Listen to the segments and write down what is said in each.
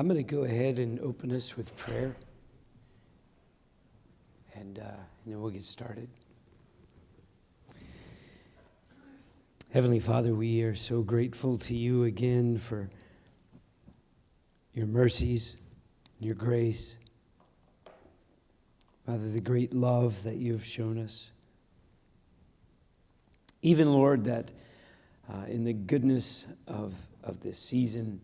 I'm going to go ahead and open us with prayer, and then we'll get started. Heavenly Father, we are so grateful to you again for your mercies, your grace. Father, the great love that you have shown us. Even, Lord, that in the goodness of this season,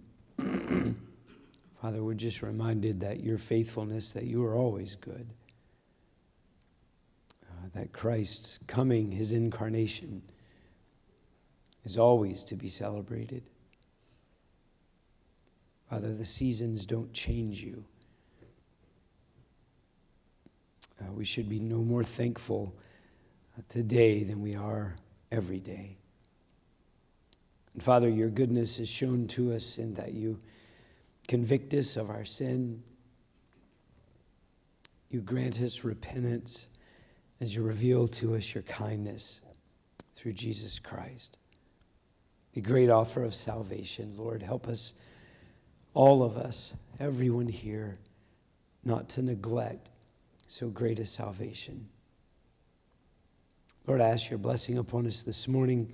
Father, we're just reminded that your faithfulness, that you are always good. That Christ's coming, his incarnation, is always to be celebrated. Father, the seasons don't change you. We should be no more thankful today than we are every day. And Father, your goodness is shown to us in that you convict us of our sin. You grant us repentance as you reveal to us your kindness through Jesus Christ. The great offer of salvation. Lord, help us, all of us, everyone here, not to neglect so great a salvation. Lord, I ask your blessing upon us this morning.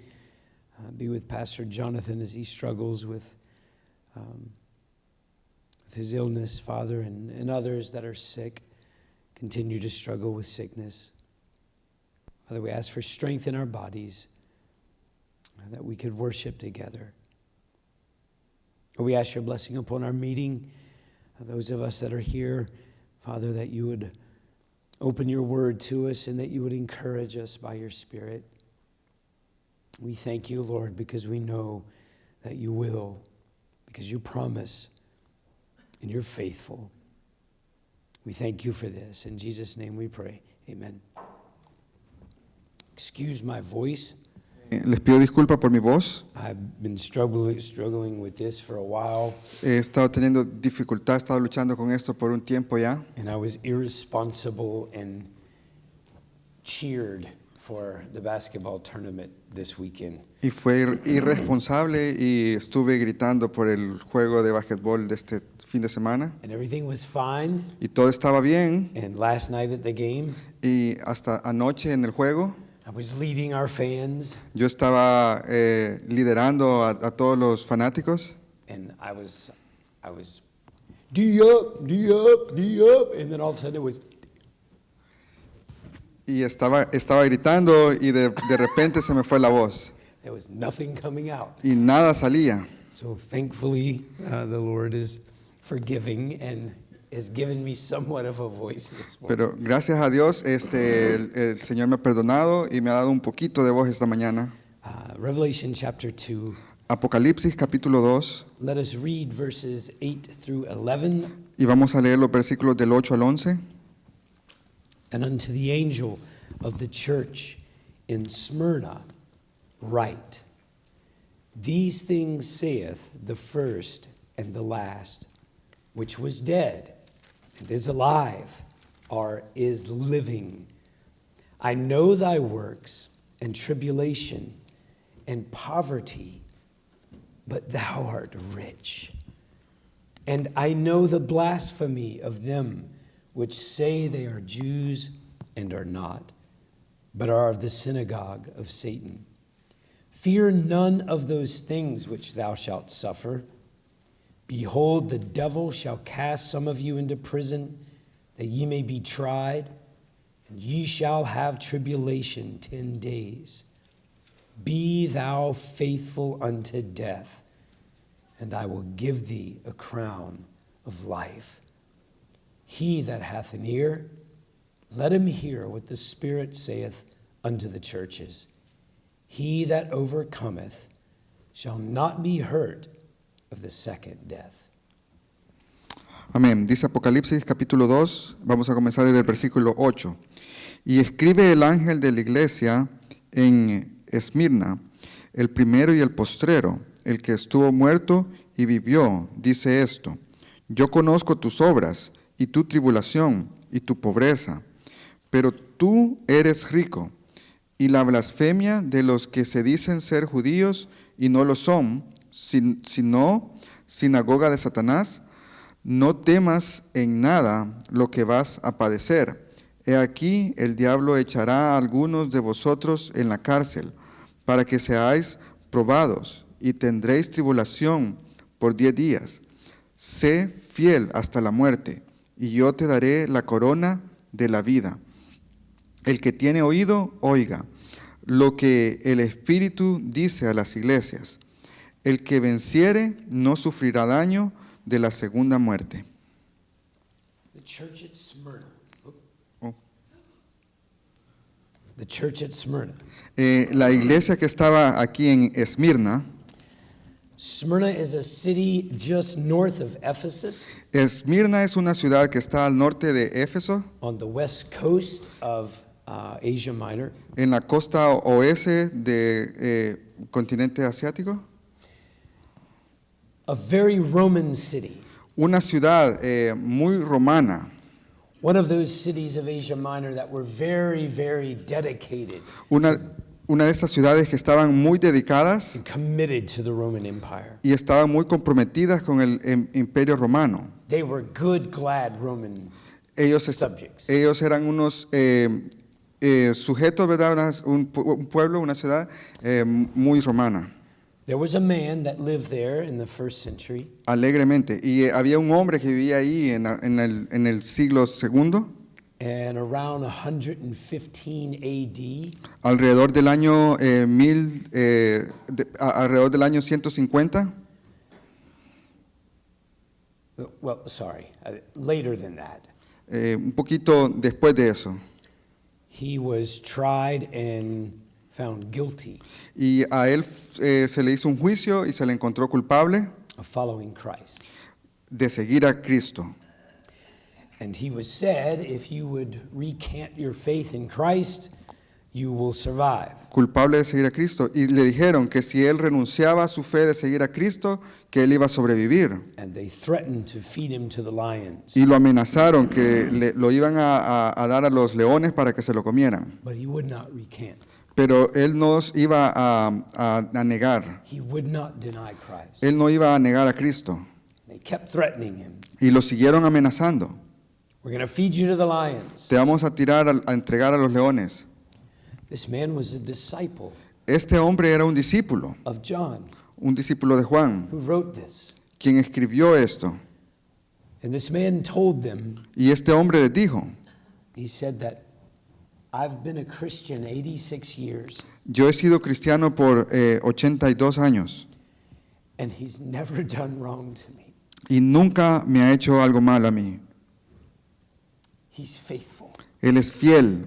Be with Pastor Jonathan as he struggles with his illness, Father, and others that are sick continue to struggle with sickness. Father, we ask for strength in our bodies, that we could worship together. We ask your blessing upon our meeting. Those of us that are here, Father, that you would open your word to us and that you would encourage us by your Spirit. We thank you, Lord, because we know that you will, because you promise and you're faithful. We thank you for this. In Jesus' name we pray. Amen. Excuse my voice. Les pido disculpas por mi voz. I've been struggling with this for a while. He estado teniendo dificultad, he estado luchando con esto por un tiempo ya. And I was irresponsible and cheered for the basketball tournament this weekend. Y fue irresponsable y estuve gritando por el juego de básquetbol de este fin de semana. And everything was fine. Y todo estaba bien. And last night at the game, Y hasta anoche en el juego, I was leading our fans. yo estaba liderando a todos los fanáticos. And I was D up, D up, D up. And then all of a sudden it was. Y estaba gritando y de repente se me fue la voz. There was nothing coming out. Y nada salía. So thankfully, the Lord is forgiving and has given me somewhat of a voice this morning. Pero gracias a Dios, el Señor me ha perdonado y me ha dado un poquito de voz esta mañana. Revelation chapter 2. Apocalipsis capítulo 2. Let us read verses 8 through 11. Y vamos a leer los versículos del 8 al 11. And unto the angel of the church in Smyrna write, These things saith the first and the last, which was dead, and is alive, or is living. I know thy works, and tribulation, and poverty, but thou art rich. And I know the blasphemy of them which say they are Jews and are not, but are of the synagogue of Satan. Fear none of those things which thou shalt suffer. Behold, the devil shall cast some of you into prison, that ye may be tried, and ye shall have tribulation 10 days. Be thou faithful unto death, and I will give thee a crown of life. He that hath an ear, let him hear what the Spirit saith unto the churches. He that overcometh shall not be hurt of the second death. Amén. Dice Apocalipsis capítulo 2, vamos a comenzar desde el versículo 8. Y escribe el ángel de la iglesia en Esmirna, el primero y el postrero, el que estuvo muerto y vivió, dice esto: Yo conozco tus obras y tu tribulación y tu pobreza, pero tú eres rico, y la blasfemia de los que se dicen ser judíos y no lo son, sino sinagoga de Satanás. no temas en nada lo que vas a padecer. He aquí, el diablo echará a algunos de vosotros en la cárcel, para que seáis probados, y tendréis tribulación por 10 días. Sé fiel hasta la muerte, y yo te daré la corona de la vida. El que tiene oído, oiga lo que el Espíritu dice a las iglesias. El que venciere no sufrirá daño de la segunda muerte. The church at Smyrna. Oh. The church at Smyrna. La iglesia que estaba aquí en Esmirna, Smyrna is a city just north of Ephesus, Esmirna es una ciudad que está al norte de Éfeso, on the west coast of Asia Minor. en la costa oeste del continente asiático. A very Roman city. Una ciudad muy romana, One of those cities of Asia Minor that were very, very dedicated una de esas ciudades que estaban muy dedicadas and committed to the Roman Empire. y estaban muy comprometidas con el imperio romano. They were good, glad Roman Ellos, subjects. ellos eran unos sujetos, ¿verdad? Un pueblo, una ciudad muy romana, There was a man that lived there in the first century, alegremente. Y había un hombre que vivía ahí en el siglo II, and around 115 AD, alrededor del año alrededor del año 150. Later than that, Un poquito después de eso. he was tried and found guilty Y a él se le hizo un juicio y se le encontró culpable of following Christ. de seguir a Cristo. And he was said, if you would recant your faith in Christ, you will survive. Culpable de seguir a Cristo. Y le dijeron que si él renunciaba a su fe de seguir a Cristo, que él iba a sobrevivir. And they threatened to feed him to the lions. Y lo amenazaron que lo iban a dar a los leones para que se lo comieran. But he would not recant. Pero él nos iba a negar. He would not deny Christ. Él no iba a negar a Cristo. They kept threatening him. Y lo siguieron amenazando. We're going to feed you to the lions. Te vamos a tirar, a entregar a los leones. This man was a disciple Este hombre era un discípulo de Juan, who wrote this. quien escribió esto. And this man told them, Y este hombre les dijo, he said that I've been a Christian 86 years, yo he sido cristiano por 82 años and he's never done wrong to me. y nunca me ha hecho algo mal a mí. He's faithful. Él es fiel,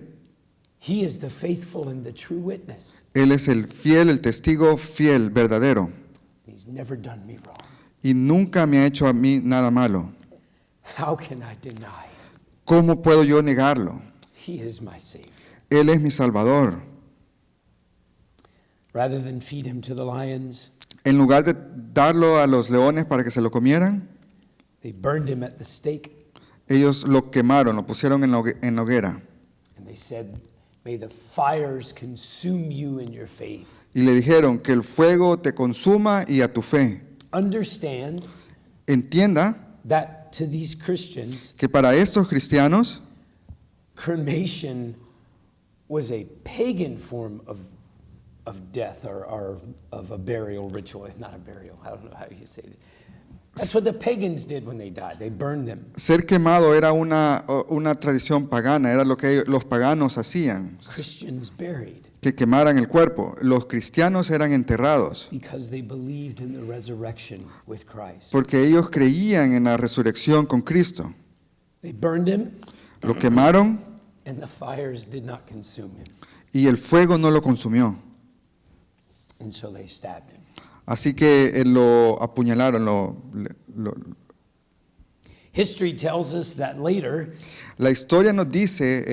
He is the faithful and the true witness. él es el fiel, el testigo fiel, verdadero. He's never done me wrong. Y nunca me ha hecho a mí nada malo. How can I deny? ¿Cómo puedo yo negarlo? He is my Savior. Él es mi Salvador. Rather than feed him to the lions, En lugar de darlo a los leones para que se lo comieran, they burned him at the stake, ellos lo quemaron, lo pusieron en la hoguera. and they said, may the fires consume you in your faith. Y le dijeron que el fuego te consuma y a tu fe. Understand Entienda that to these Christians, que para estos cristianos cremation was a pagan form of death or of a burial ritual. Not a burial, I don't know how you say it. That's what the pagans did when they died. They burned them. ser quemado era una tradición pagana, era lo que los paganos hacían, Christians buried que quemaran el cuerpo. Los cristianos eran enterrados because they believed in the resurrection with Christ. porque ellos creían en la resurrección con Cristo. They burned him, Lo quemaron and the fires did not consume him. y el fuego no lo consumió. And so they stabbed him. Así que lo apuñalaron. History tells us that later, La historia nos dice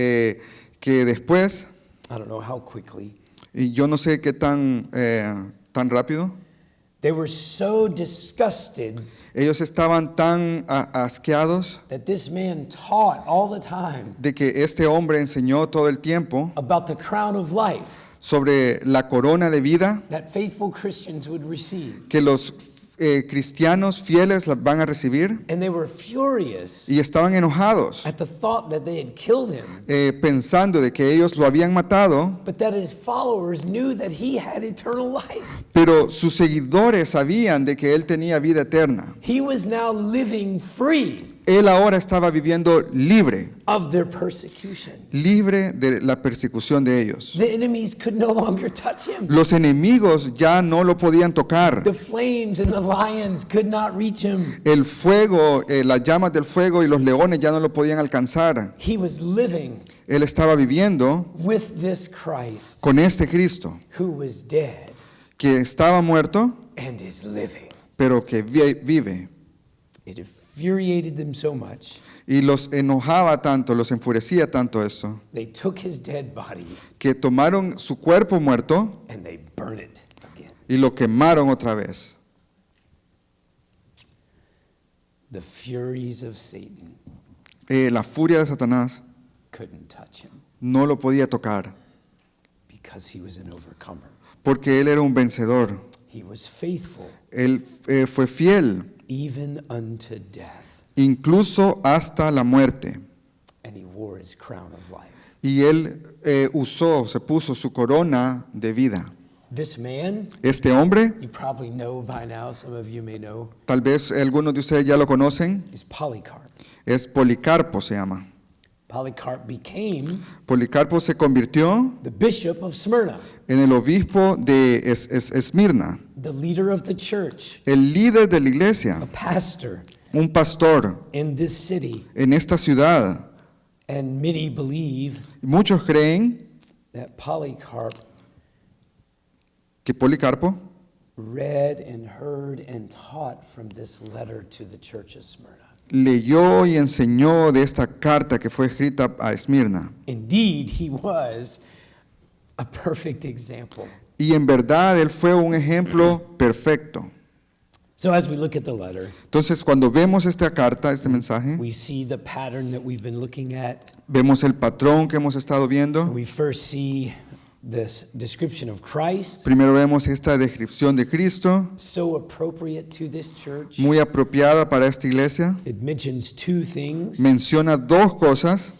que después, I don't know how quickly, y yo no sé qué tan rápido, they were so disgusted ellos estaban tan asqueados that this man taught all the time de que este hombre enseñó todo el tiempo about the crown of life sobre la corona de vida that faithful Christians would receive. que los cristianos fieles las van a recibir, and they were furious y estaban enojados, at the thought that they had killed him, pensando de que ellos lo habían matado, but that his followers knew that he had eternal life. pero sus seguidores sabían de que él tenía vida eterna. He was now living free Él ahora estaba viviendo libre, of their persecution. libre de la persecución de ellos. The enemies could no longer touch him. Los enemigos ya no lo podían tocar. The flames and the lions could not reach him. El fuego, las llamas del fuego y los leones ya no lo podían alcanzar. He was living Él estaba viviendo with this Christ con este Cristo, who was dead que estaba muerto, and is living. pero que vive. It infuriated them so much, Y los enojaba tanto, los enfurecía tanto eso, they took his dead body que tomaron su cuerpo muerto and they burned it again. y lo quemaron otra vez. The furies of Satan La furia de Satanás couldn't touch him no lo podía tocar, because he was an overcomer. porque él era un vencedor. He was faithful Él fue fiel, even unto death, incluso hasta la muerte. and he wore his crown of life. Y él se puso su corona de vida. This man, Este hombre, you probably know by now, some of you may know, tal vez algunos de ustedes ya lo conocen, is Polycarp. es Policarpo se llama. Polycarp became Policarpo se convirtió the bishop of Smyrna, en el obispo de Esmirna, the leader of the church, el líder de la iglesia, a pastor un pastor in this city. en esta ciudad. And many believe Muchos creen that Polycarp que Policarpo read and heard and taught from this letter to the church of Smyrna. leyó y enseñó de esta carta que fue escrita a Esmirna. Indeed, he was a perfect example. Y en verdad él fue un ejemplo perfecto. So as we look at the letter, Entonces, cuando vemos esta carta, este mensaje, we see the pattern that we've been looking at. vemos el patrón que hemos estado viendo. We first see this description of Christ, Primero vemos esta descripción de Cristo, so appropriate to this church. muy apropiada para esta iglesia. It mentions two things. Menciona dos cosas.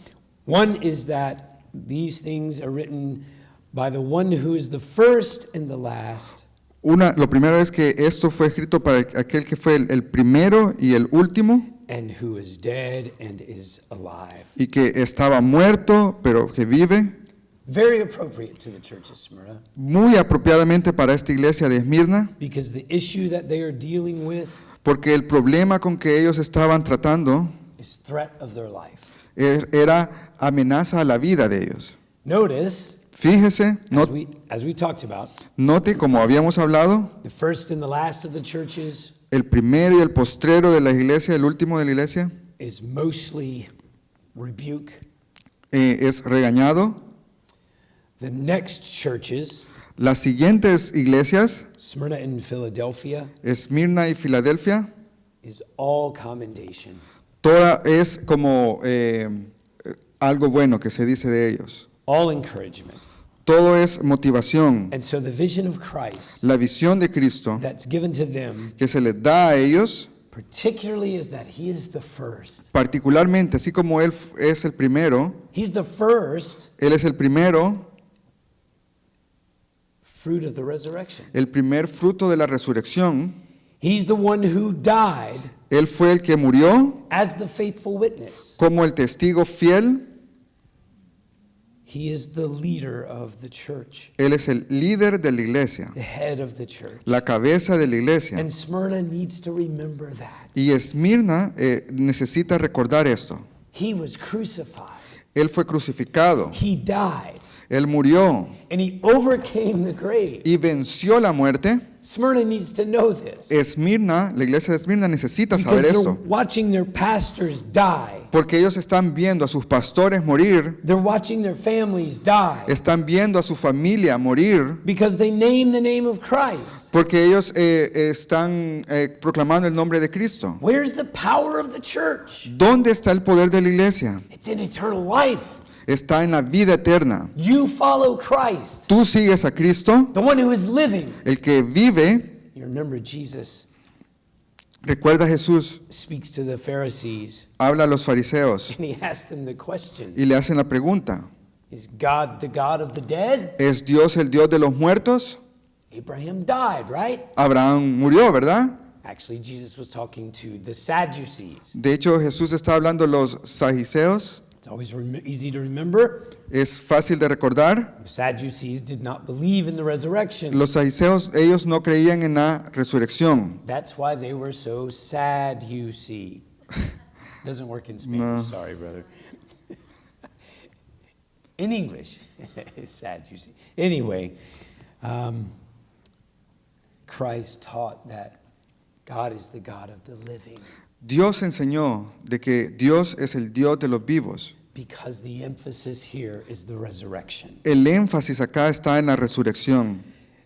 One is that these things are written by the one who is the first and the last, Lo primero es que esto fue escrito para aquel que fue el primero y el último, and who is dead and is alive. y que estaba muerto, pero que vive. Very appropriate to the church of Smyrna, Muy apropiadamente para esta iglesia de Esmirna, because the issue that they are dealing with porque el problema con que ellos estaban tratando is threat of their life. era amenaza a la vida de ellos. Notice, Fíjese, as we talked about, note como habíamos hablado, the first and the last of the churches el primero y el postrero de la iglesia, el último de la iglesia, is mostly rebuke. es regañado. The next churches, Las siguientes iglesias, Smyrna and Philadelphia, Esmirna y Filadelfia, is all commendation. toda es como algo bueno que se dice de ellos. All encouragement. Todo es motivación. And so the vision of Christ La visión de Cristo that's given to them que se les da a ellos, particularly is that he is the first. particularmente, así como Él es el primero, He's the first Él es el primero, fruit of the resurrection. el primer fruto de la resurrección. He's the one who died Él fue el que murió as the faithful witness. como el testigo fiel. He is the leader of the church, Él es el líder de la iglesia, the head of the church. la cabeza de la iglesia. And Smyrna needs to remember that. Y Esmirna necesita recordar esto. He was crucified. Él fue crucificado, He died. Él murió And he overcame the grave. y venció la muerte. Smyrna needs to know this. Esmirna, la iglesia de Esmirna necesita Because saber they're esto, watching their pastors die. porque ellos están viendo a sus pastores morir, They're watching their families die. están viendo a su familia morir, Because they name the name of Christ. porque ellos están proclamando el nombre de Cristo. Where's the power of the church? ¿Dónde está el poder de la iglesia? It's in eternal life. Está en la vida eterna. You follow Christ, Tú sigues a Cristo, the one who is living. el que vive, You remember Jesus Recuerda, Jesús speaks to the Pharisees habla a los fariseos and he asks them the question, y le hacen la pregunta, is God the God of the dead? ¿es Dios el Dios de los muertos? Abraham died, right? Abraham murió, ¿verdad? Actually, Jesus was talking to the Sadducees. De hecho, Jesús está hablando a los saduceos. It's always easy to remember. Es fácil de recordar. The Sadducees did not believe in the resurrection. Los saduceos, ellos no creían en la resurrección. That's why they were so sad, you see. Doesn't work in Spanish. No. Sorry, brother. In English, it's sad, you see. Anyway, Christ taught that God is the God of the living Dios enseñó de que Dios es el Dios de los vivos. because the emphasis here is the resurrection. El énfasis acá está en la resurrección.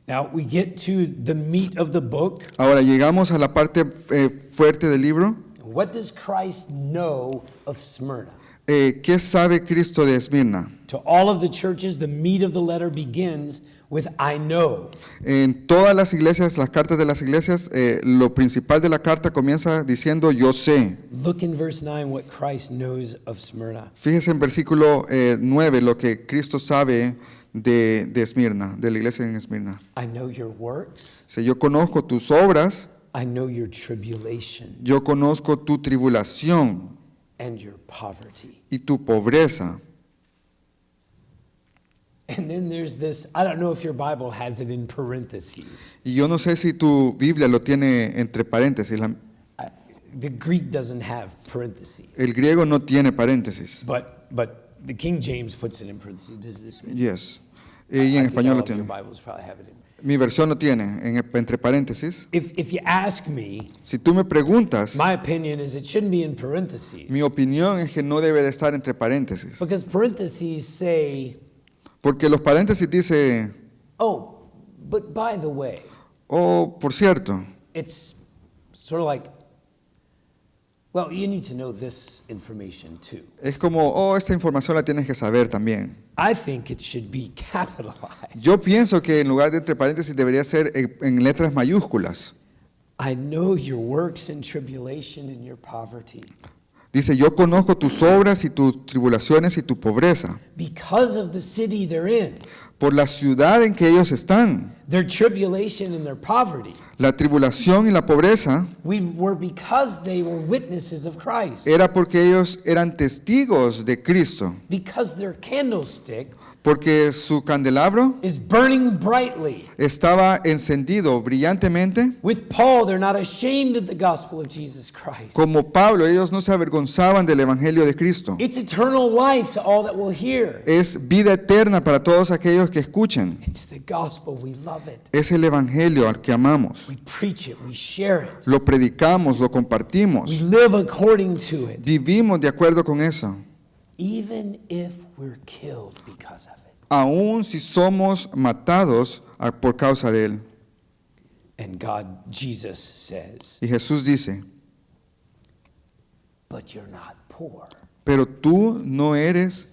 Now, we get to the meat of the book. Ahora llegamos a la parte fuerte del libro. What does Christ know of Smyrna? ¿Qué sabe Cristo de Esmirna? To all of the churches, the meat of the letter begins with I know. En todas las iglesias, las cartas de las iglesias, lo principal de la carta comienza diciendo yo sé. Look in verse 9 what Christ knows of Smyrna. Fíjese en versículo 9 lo que Cristo sabe de Esmirna, de la iglesia en Esmirna. I know your works. Dice, yo conozco tus obras, I know your tribulation yo conozco tu tribulación and your poverty. y tu pobreza. And then there's this, I don't know if your Bible has it in parentheses. Y yo no sé si tu Biblia lo tiene entre paréntesis. The Greek doesn't have parentheses, El griego no tiene paréntesis. but the King James puts it in parentheses. Does this mean? Yes. I Y en think español all lo of your tiene. Bibles probably have it in. Mi versión lo tiene entre paréntesis. If you ask me, Si tú me preguntas, my opinion is it shouldn't be in parentheses. mi opinión es que no debe de estar entre paréntesis. Because parentheses say, Porque los paréntesis dice, oh, but by the way, oh, por cierto, it's sort of like, well, you need to know this information too. es como, oh, esta información la tienes que saber también. I think it should be capitalized. Yo pienso que en lugar de entre paréntesis debería ser en letras mayúsculas. I know your works and tribulation and your poverty. Dice, yo conozco tus obras y tus tribulaciones y tu pobreza. Because of the city they're in, Por la ciudad en que ellos están, their tribulation and their poverty, la tribulación y la pobreza because they were witnesses of Christ. era porque ellos eran testigos de Cristo. Because their candlestick Porque su candelabro is burning brightly. estaba encendido brillantemente. With Paul, they're not ashamed of the gospel of Jesus Christ. Como Pablo, ellos no se avergonzaban del evangelio de Cristo. It's eternal life to all that will hear. Es vida eterna para todos aquellos que escuchen. It's the gospel. We love it. Es el evangelio al que amamos. We preach it. We share it. Lo predicamos, lo We compartimos. live according to it. Vivimos de acuerdo con eso. Even if we're killed because of it. Aun si somos matados por causa de él. And God, Jesus says, Y Jesús dice, but you're not poor. pero tú no eres,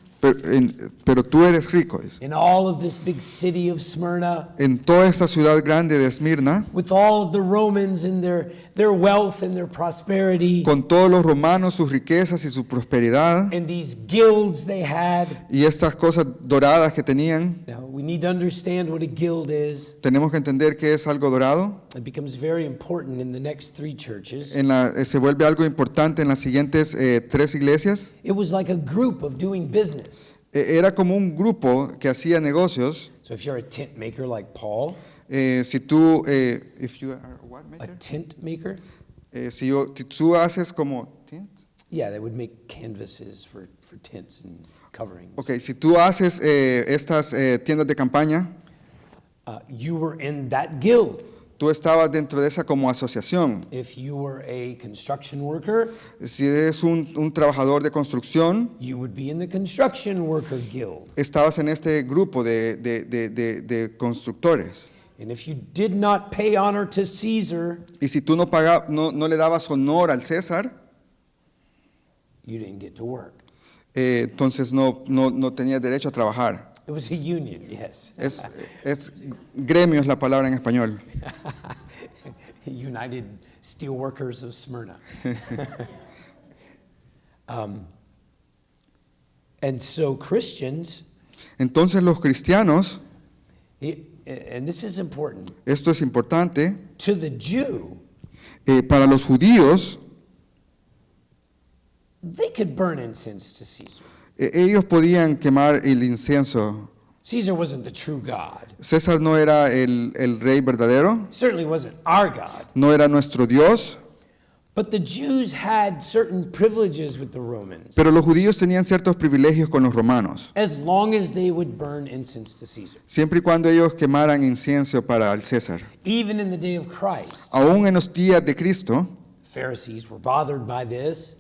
pero tú eres rico. Dice. In all of this big city of Smyrna, En toda esta ciudad grande de Esmirna, with all of the Romans and their wealth and their prosperity, con todos los romanos, sus riquezas y su prosperidad, and these guilds they had. y estas cosas doradas que tenían, Now, we need to understand what a guild is. tenemos que entender que es algo dorado. It becomes very important in the next three churches. Se vuelve algo importante en las siguientes 3 iglesias. It was like a group of doing business. Era como un grupo que hacía negocios. So if you're a tent maker like Paul, Si tú, if you are what a maker? tent maker, Si tú haces como, yeah, they would make canvases for tents and coverings. okay, si tú haces estas tiendas de campaña, You were in that guild. tú estabas dentro de esa como asociación. If you were a construction worker, Si eres un trabajador de construcción, you would be in the construction worker guild. estabas en este grupo de constructores. And if you did not pay honor to Caesar, Y si tú no le dabas honor al César, you didn't get to work. entonces no tenías derecho a trabajar. It was a union, yes. Es gremio es la palabra en español. United Steelworkers of Smyrna. And so Christians, Entonces los cristianos, and this is important, esto es importante, to the Jew, para los judíos, they could burn incense to Caesar. ellos podían quemar el incienso. Caesar wasn't the true God. César no era el rey verdadero, Certainly wasn't our God. no era nuestro Dios, But the Jews had certain privileges with the Romans, pero los judíos tenían ciertos privilegios con los romanos, as long as they would burn incense to Caesar. siempre y cuando ellos quemaran incienso para el César. Even in the day of Christ, Aún en los días de Cristo, Pharisees were bothered by this.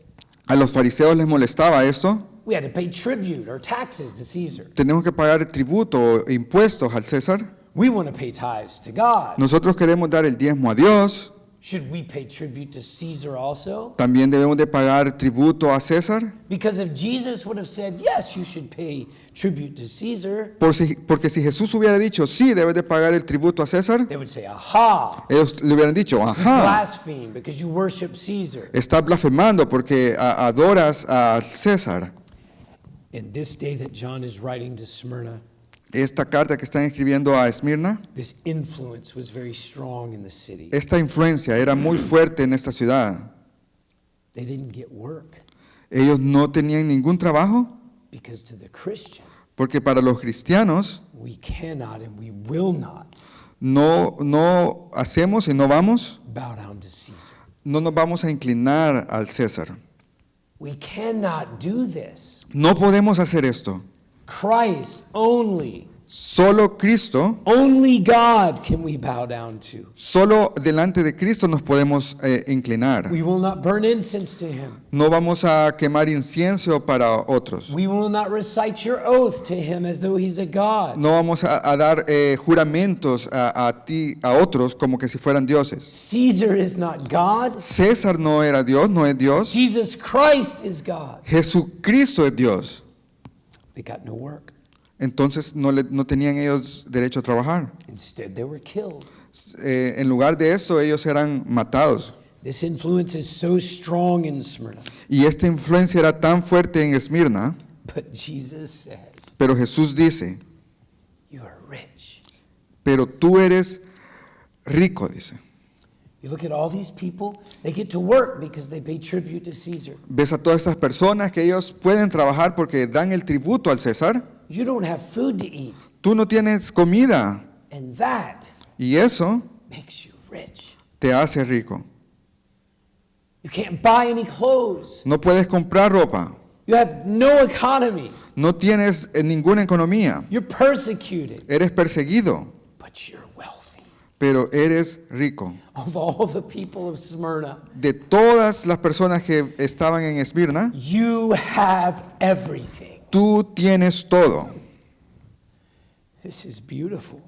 a los fariseos les molestaba esto. We had to pay tribute or taxes to Caesar. Tenemos que pagar tributo o impuestos al César. We want to pay tithes to God. Nosotros queremos dar el diezmo a Dios. Should we pay tribute to Caesar also? También debemos de pagar tributo a César. Because if Jesus would have said, yes, you should pay tribute to Caesar, Porque si Jesús hubiera dicho, sí, debes de pagar el tributo a César, they would say, aha, ellos le hubieran dicho, ajá, blaspheme because you worship Caesar. estás blasfemando porque adoras a César. In this day that John is writing to Smyrna, Esta carta que están escribiendo a Esmirna, this influence was very strong in the city. esta influencia era muy fuerte en esta ciudad. They didn't get work Ellos no tenían ningún trabajo because to the Christian, porque para los cristianos we cannot and we will not no hacemos y no vamos, bow down to Caesar. no nos vamos a inclinar al César. We cannot do this. No podemos hacer esto. Christ only, Solo Cristo, only God can we bow down to. solo delante de Cristo nos podemos inclinar. We will not burn incense to him. No vamos a quemar incienso para otros. We will not recite your oath to him as though he's a God. No vamos a dar juramentos a otros como que si fueran dioses. Caesar is not God. César no era Dios, no es Dios. Jesus Christ is God. Jesucristo es Dios. They got no work. Entonces no tenían ellos derecho a trabajar. Instead, they were killed. En lugar de eso, ellos eran matados. This influence is so strong in Smyrna. Y esta influencia era tan fuerte en Esmirna, But Jesus says, pero Jesús dice, you are rich. pero tú eres rico, dice. You look at all these people, they get to work because they pay tribute to Caesar. Ves a todas estas personas que ellos pueden trabajar porque dan el tributo al César. You don't have food to eat. Tú no tienes comida And that y eso makes you rich. te hace rico. You can't buy any clothes. No puedes comprar ropa. You have no economy. No tienes ninguna economía. You're persecuted. Eres perseguido, But you're wealthy. pero eres rico. Of all the people of Smyrna, De todas las personas que estaban en Esmirna, you have everything. tú tienes todo. This is beautiful.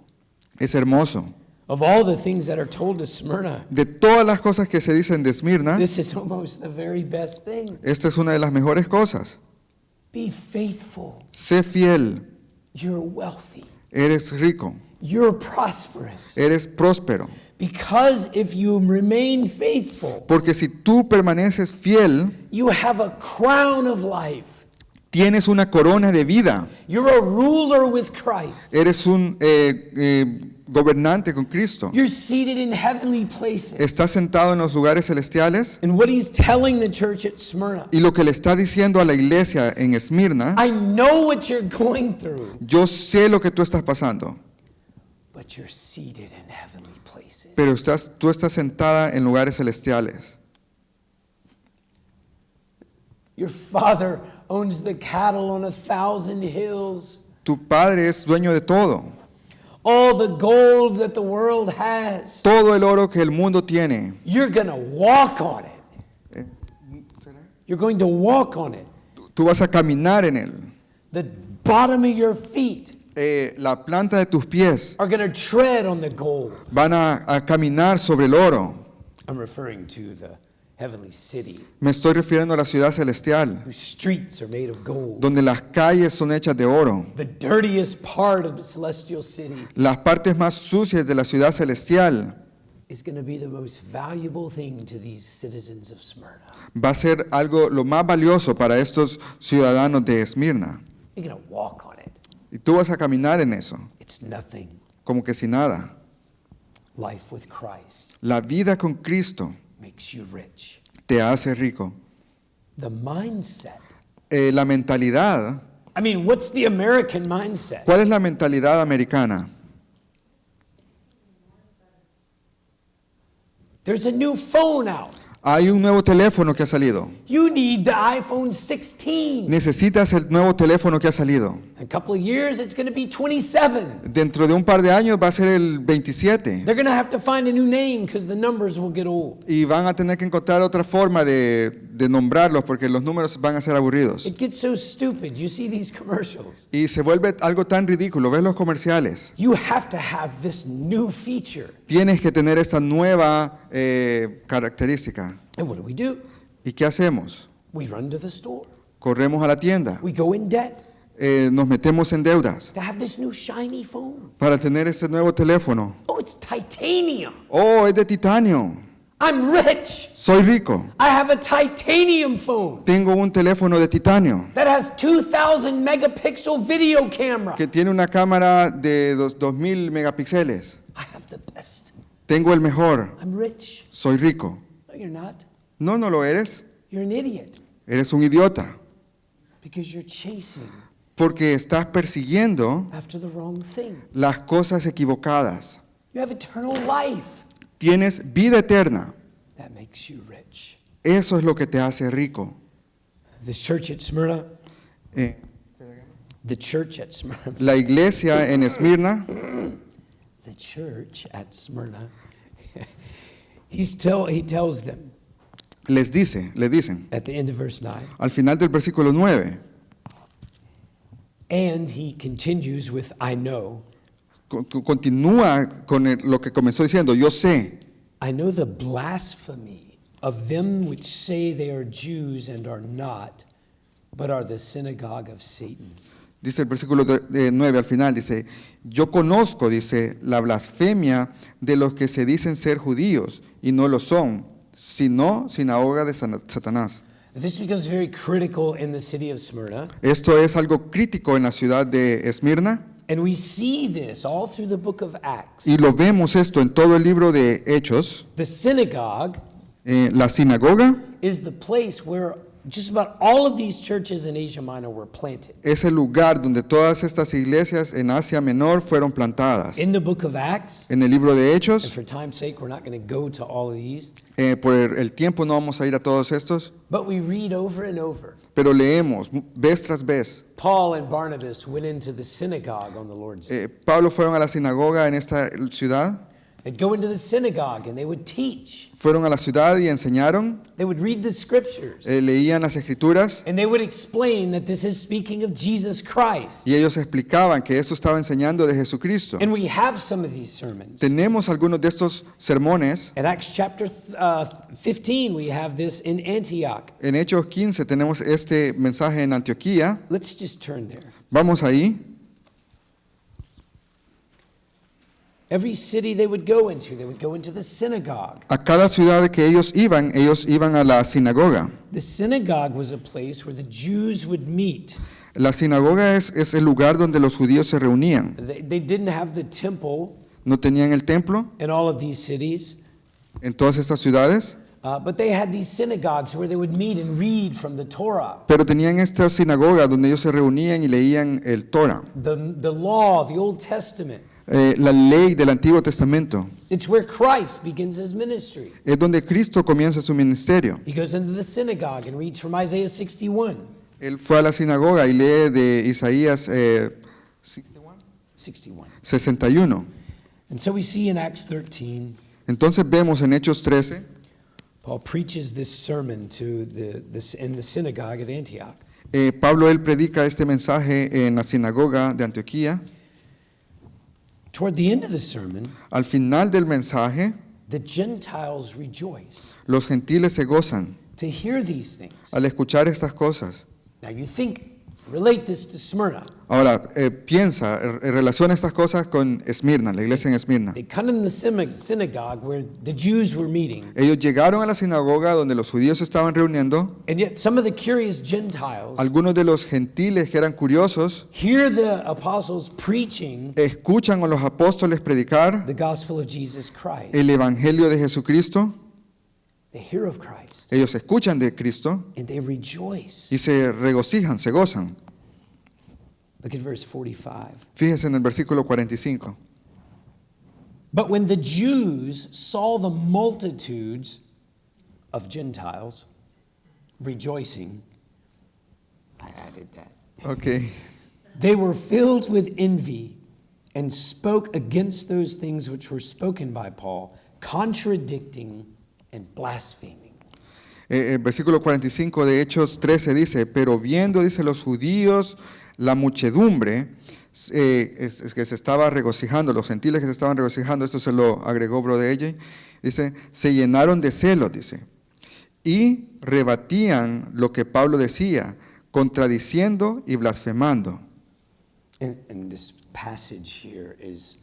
Es hermoso. Of all the things that are told to Smyrna, De todas las cosas que se dicen de Esmirna, this is almost the very best thing. esta es una de las mejores cosas. Be faithful. Sé fiel, You're wealthy. eres rico, You're prosperous. eres próspero. Because if you remain faithful, Porque si tú permaneces fiel, you have a crown of life. tienes una corona de vida. You're a ruler with Christ. Eres un gobernante con Cristo. You're seated in heavenly places. Estás sentado en los lugares celestiales. And what he's telling the church at Smyrna, Y lo que le está diciendo a la iglesia en Esmirna, I know what you're going through, yo sé lo que tú estás pasando, but you're seated in heavenly places. pero tú estás sentada en lugares celestiales. Your father owns the cattle on 1,000 hills. Tu Padre es dueño de todo. All the gold that the world has. Todo el oro que el mundo tiene. You're going to walk on it. You're going to walk on it. Tú vas a caminar en él. The bottom of your feet La planta de tus pies are going to tread on the gold. van a caminar sobre el oro. I'm referring to the heavenly city Me estoy refiriendo a la ciudad celestial, whose streets are made of gold. donde las calles son hechas de oro. The dirtiest part of the celestial city Las partes más sucias de la ciudad celestial is going to be the most valuable thing to these citizens of Smyrna. va a ser algo lo más valioso para estos ciudadanos de Esmirna. You're going to walk on it. Y tú vas a caminar en eso, It's nothing. como que sin nada. Life with Christ La vida con Cristo makes you rich. te hace rico. The mindset. La mentalidad, I mean, what's the American mindset? ¿cuál es la mentalidad americana? There's a new phone out. Hay un nuevo teléfono que ha salido. You need the iPhone 16. Necesitas el nuevo teléfono que ha salido. In a couple of years, it's going to be 27. Dentro de un par de años va a ser el 27. They're going to have to find a new name because the numbers will get old. Y van a tener que encontrar otra forma de nombrarlos porque los números van a ser aburridos. It gets so stupid. You see these commercials. Y se vuelve algo tan ridículo. ¿Ves los comerciales? You have to have this new feature. Tienes que tener esta nueva característica. And what do? ¿Y qué hacemos? We run to the store. Corremos a la tienda. We go in debt Nos metemos en deudas to have this new shiny phone. para tener este nuevo teléfono. Oh, it's titanium. Oh, es de titanio. I'm rich. Soy rico. I have a titanium phone Tengo un teléfono de titanio that has 2,000 megapixel video camera. que tiene una cámara de 2000 megapíxeles. I have the best. Tengo el mejor. I'm rich. Soy rico. No, you're not. No, no lo eres. You're an idiot Eres un idiota because you're chasing porque estás persiguiendo after the wrong thing. las cosas equivocadas. You have eternal life. Tienes vida eterna. That makes you rich. Eso es lo que te hace rico. This church at Smyrna, Eh, the church at Smyrna, la iglesia en Esmirna, the church at Smyrna, he tells them le dicen, at the end of verse 9, al final del versículo 9, and he continues with, I know. continúa con lo que comenzó diciendo, yo sé. I know the blasphemy of them which say they are Jews and are not, but are the synagogue of Satan. Dice el versículo 9 al final, dice, yo conozco, dice, la blasfemia de los que se dicen ser judíos y no lo son, sino sinagoga de Satanás. This becomes very critical in the city of Smyrna, Esto es algo crítico en la ciudad de Esmirna and we see this all through the book of Acts. y lo vemos esto en todo el libro de Hechos. The synagogue La sinagoga is the place where just about all of these churches in Asia Minor were planted. es el lugar donde todas estas iglesias en Asia Menor fueron plantadas. In the book of Acts, En el libro de and Hechos, for time's sake, we're not going to go to all of these, por el tiempo no vamos a ir a todos estos, but we read over and over. pero leemos vez tras vez. Paul and Barnabas went into the synagogue on the Lord's Day. Pablo fueron a la sinagoga en esta ciudad, They'd go into the synagogue and they would teach. fueron a la ciudad y enseñaron, They would read the scriptures. leían las escrituras And they would explain that this is speaking of Jesus Christ. y ellos explicaban que esto estaba enseñando de Jesucristo. And we have some of these sermons. Tenemos algunos de estos sermones. In Acts chapter 15, we have this in Antioch. En Hechos 15 tenemos este mensaje en Antioquía. Let's just turn there. Vamos ahí. Every city they would go into the synagogue. A cada ciudad que ellos iban a la sinagoga. The synagogue was a place where the Jews would meet. La sinagoga es el lugar donde los judíos se reunían. They didn't have the temple No tenían el templo in all of these cities, en todas estas ciudades, but they had these synagogues where they would meet and read from the Torah, pero tenían esta sinagoga donde ellos se reunían y leían el Torah, the law, the Old Testament. la ley del Antiguo Testamento. It's where Christ begins his ministry. Es donde Cristo comienza su ministerio. He goes into the synagogue and reads from Isaiah 61. Él fue a la sinagoga y lee de Isaías 61. And so we see in Acts 13, Entonces vemos en Hechos 13, Paul preaches this sermon in the synagogue at Antioch. Pablo él predica este mensaje en la sinagoga de Antioquía. Toward the end of the sermon, Al final del mensaje, The Gentiles rejoice Los gentiles se gozan to hear these things. al escuchar estas cosas. Now you think, relate this to Smyrna. Ahora, piensa, relaciona estas cosas con Esmirna, la iglesia en Esmirna. They come in the synagogue where the Jews were meeting, Ellos llegaron a la sinagoga donde los judíos se estaban reuniendo. and yet some of the curious Gentiles Algunos de los gentiles que eran curiosos hear the apostles preaching escuchan a los apóstoles predicar the gospel of Jesus Christ. el evangelio de Jesucristo. They hear of Christ, Ellos escuchan de Cristo and they rejoice. y se regocijan, se gozan. Look at verse 45. Fíjese en el versículo 45. But when the Jews saw the multitudes of Gentiles rejoicing, I added that, Ok. they were filled with envy and spoke against those things which were spoken by Paul, contradicting and blaspheming. El versículo 45 de Hechos 13 dice, pero viendo, dice, los judíos, la muchedumbre es que se estaba regocijando, los gentiles que se estaban regocijando, esto se lo agregó Brother AJ, dice, se llenaron de celos, dice, y rebatían lo que Pablo decía, contradiciendo y blasfemando. And this passage here is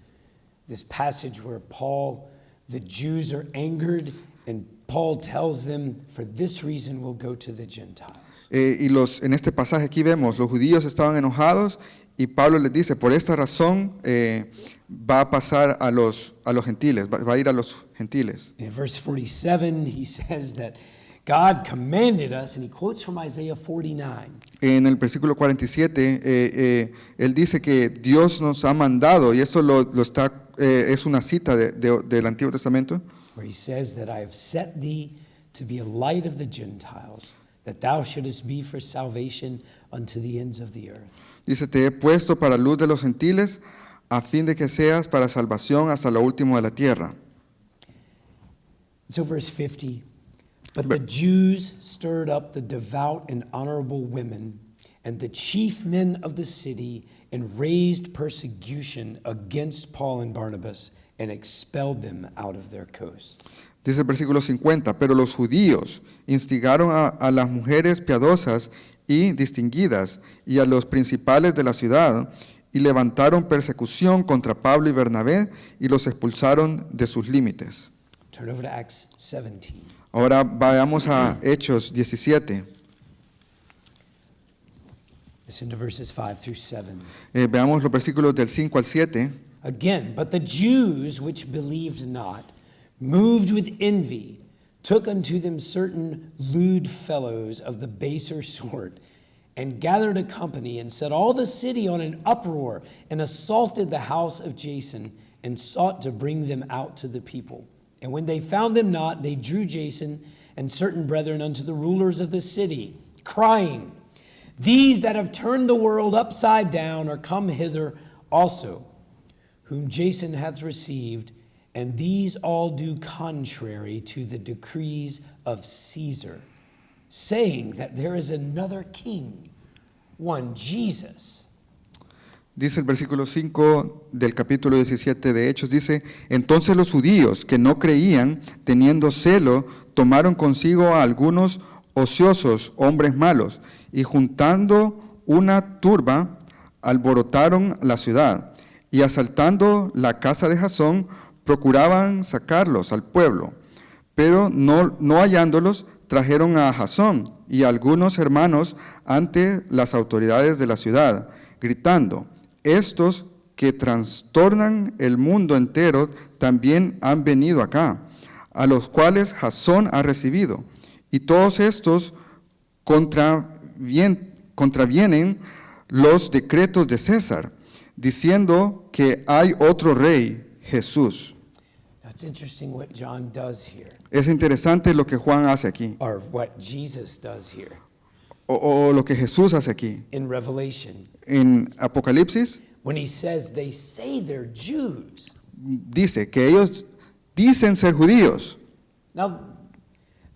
this passage where Paul, the Jews are angered, and Paul tells them, for this reason we'll go to the Gentiles. En este pasaje aquí vemos, los judíos estaban enojados y Pablo les dice, por esta razón va a pasar a los gentiles, va a ir a los gentiles. In verse 47, he says that God commanded us, and he quotes from Isaiah 49. En el versículo 47, él dice que Dios nos ha mandado, y eso es una cita del Antiguo Testamento, Where he says that I have set thee to be a light of the Gentiles, that thou shouldest be for salvation unto the ends of the earth. dice, te he puesto para luz de los gentiles, a fin de que seas para salvación hasta lo último de la tierra. So verse 50, but the Jews stirred up the devout and honorable women and the chief men of the city and raised persecution against Paul and Barnabas and expelled them out of their coast. Dice el versículo 50, pero los judíos instigaron a las mujeres piadosas y distinguidas y a los principales de la ciudad y levantaron persecución contra Pablo y Bernabé y los expulsaron de sus límites. Turn over to Acts 17. Ahora vayamos a Hechos 17. Listen to verses 5 through 7. Veamos los versículos del 5 al 7. Again, but the Jews which believed not, moved with envy, took unto them certain lewd fellows of the baser sort, and gathered a company, and set all the city on an uproar, and assaulted the house of Jason, and sought to bring them out to the people. And when they found them not, they drew Jason and certain brethren unto the rulers of the city, crying, These that have turned the world upside down are come hither also, whom Jason hath received, and these all do contrary to the decrees of Caesar, saying that there is another king, one Jesus. Dice el versículo 5 del capítulo 17 de Hechos, dice, entonces los judíos que no creían, teniendo celo, tomaron consigo a algunos ociosos, hombres malos, y juntando una turba, alborotaron la ciudad, y asaltando la casa de Jasón, procuraban sacarlos al pueblo, pero no hallándolos, trajeron a Jasón y a algunos hermanos ante las autoridades de la ciudad, gritando, estos que trastornan el mundo entero también han venido acá, a los cuales Jasón ha recibido, y todos estos contravienen los decretos de César, diciendo que hay otro rey, Jesús. Now it's interesting what John does here, Es interesante lo que Juan hace aquí, or what Jesus does here o lo que Jesús hace aquí. in Revelation, En Apocalipsis when he says they say they're Jews. dice que ellos dicen ser judíos. Now,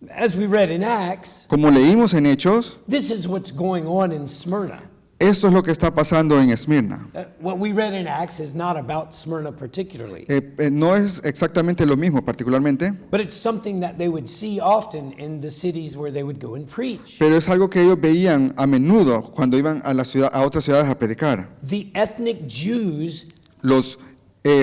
as we read in Acts, Como leímos en Hechos, this is what's going on in Smyrna. Esto es lo que está pasando en Esmirna. What we read in Acts is not about Smyrna particularly, No es exactamente lo mismo particularmente, but it's something that they would see often in the cities where they would go and preach. pero es algo que ellos veían a menudo cuando iban a, a otras ciudades a predicar. The ethnic Jews Los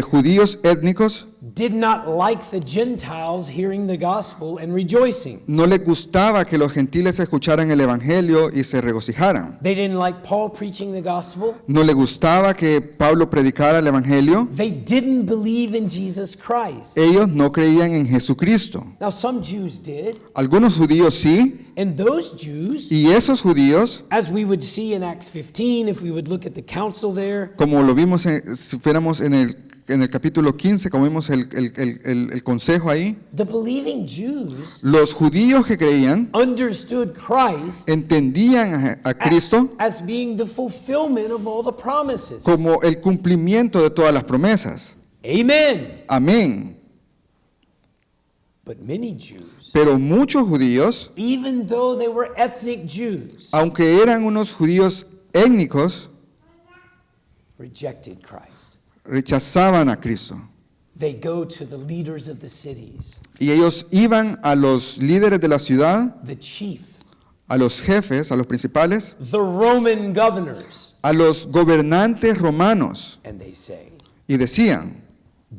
judíos étnicos did not like the Gentiles hearing the gospel and rejoicing. no les gustaba que los gentiles escucharan el evangelio y se regocijaran. They didn't like Paul preaching the gospel. No les gustaba que Pablo predicara el evangelio. They didn't believe in Jesus Christ. Ellos no creían en Jesucristo. Now, some Jews did, Algunos judíos sí, and those Jews, y esos judíos, as we would see in Acts 15, if we would look at the council there, como lo vimos si fuéramos en el capítulo 15, como vimos el consejo ahí, the believing Jews los judíos que creían understood Christ entendían a Cristo as being the fulfillment of all the promises. como el cumplimiento de todas las promesas. Amen. Amén. But many Jews, Pero muchos judíos, even though they were ethnic Jews, aunque eran unos judíos étnicos, rejected Christ. rechazaban a Cristo. They go to the leaders of the cities, Y ellos iban a los líderes de la ciudad, the chief, a los jefes, a los principales, the Roman governors, a los gobernantes romanos, and they say, y decían,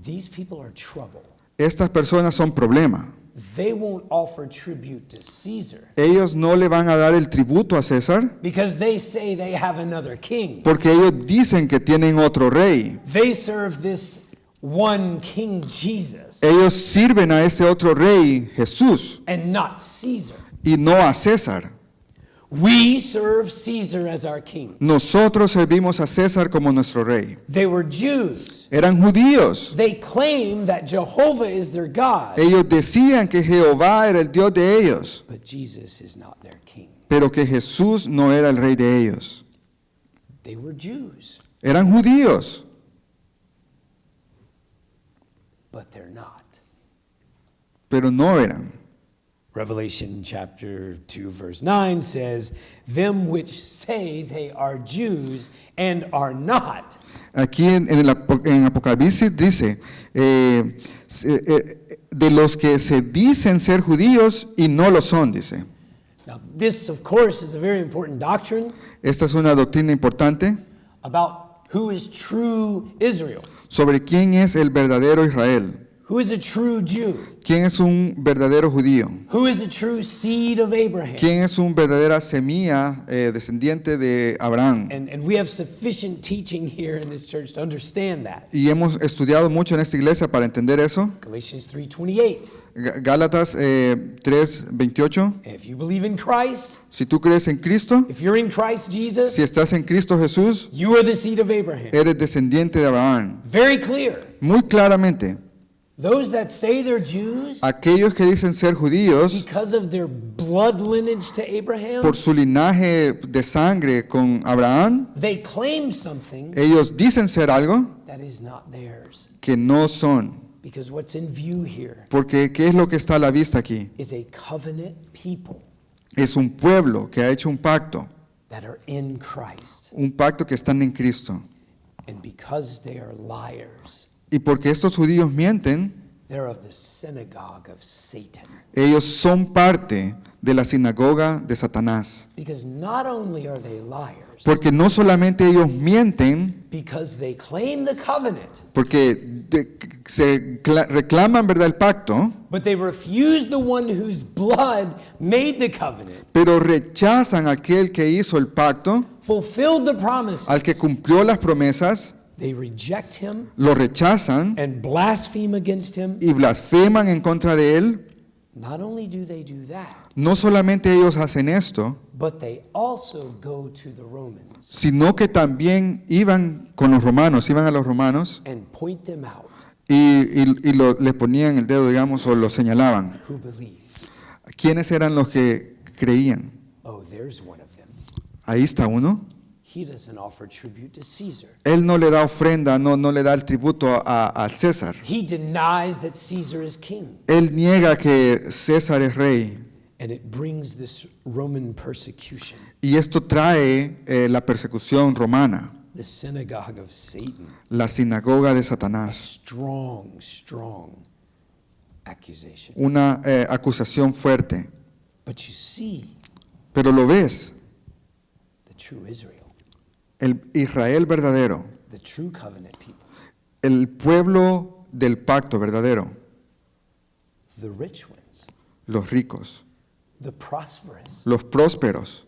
these people are trouble. estas personas son problema. They won't offer tribute to Caesar Ellos no le van a dar el tributo a César because they say they have another king. porque ellos dicen que tienen otro rey. They serve this one King Jesus Ellos sirven a ese otro rey, Jesús, and not Caesar. y no a César. We serve Caesar as our king. Nosotros servimos a César como nuestro rey. They were Jews. Eran judíos. They claim that Jehovah is their God, Ellos decían que Jehová era el Dios de ellos, but Jesus is not their king. pero que Jesús no era el rey de ellos. They were Jews, Eran judíos, but they're not. pero no eran. Revelation chapter 2 verse 9 says, them which say they are Jews and are not. Aquí en Apocalipsis dice, de los que se dicen ser judíos y no lo son, dice. Now, this, of course, is a very important doctrine Esta es una doctrina importante about who is true Israel, sobre quién es el verdadero Israel, who is a true Jew, quién es un verdadero judío, who is a true seed of Abraham. quién es un verdadera semilla descendiente de Abraham. And we have sufficient teaching here in this church to understand that. Y hemos estudiado mucho en esta iglesia para entender eso. Galatians 3:28. Gálatas 3:28. If you believe in Christ, Si tú crees en Cristo, if you're in Christ Jesus, si estás en Cristo Jesús, you are the seed of Abraham. eres descendiente de Abraham. Very clear. Muy claramente, Those that say they're Jews aquellos que dicen ser judíos because of their blood lineage to Abraham, por su linaje de sangre con Abraham, they claim something ellos dicen ser algo that is not theirs. que no son. Because what's in view here Porque ¿qué es lo que está a la vista aquí? is a covenant people Es un pueblo que ha hecho un pacto que están en Cristo. And because they are liars, Y porque estos judíos mienten, they're of the synagogue of Satan. ellos son parte de la sinagoga de Satanás. Because not only are they liars, Porque no solamente ellos mienten, because they claim the covenant, porque reclaman, ¿verdad?, el pacto, but they refuse the one whose blood made the covenant, pero rechazan a aquel que hizo el pacto, fulfilled the promises. al que cumplió las promesas, They reject him lo rechazan and blaspheme against him. y blasfeman en contra de él. Not only do they do that, No solamente ellos hacen esto, but they also go to the Romans sino que también iban con los romanos, iban a los romanos and point them out le ponían el dedo, digamos, o lo señalaban. who believe. ¿Quiénes eran los que creían? Oh, there's one of them. Ahí está uno. He doesn't offer tribute to Caesar. Él no le da ofrenda, no le da el tributo a César. He denies that Caesar is king. Él niega que César es rey. And it brings this Roman persecution, Y esto trae la persecución romana, the synagogue of Satan, la sinagoga de a Satanás, strong accusation. una acusación fuerte. But you see Pero lo ves, the true Israel, el Israel verdadero, the true covenant people, el pueblo del pacto verdadero, the rich ones, los ricos, the prosperous, los prósperos,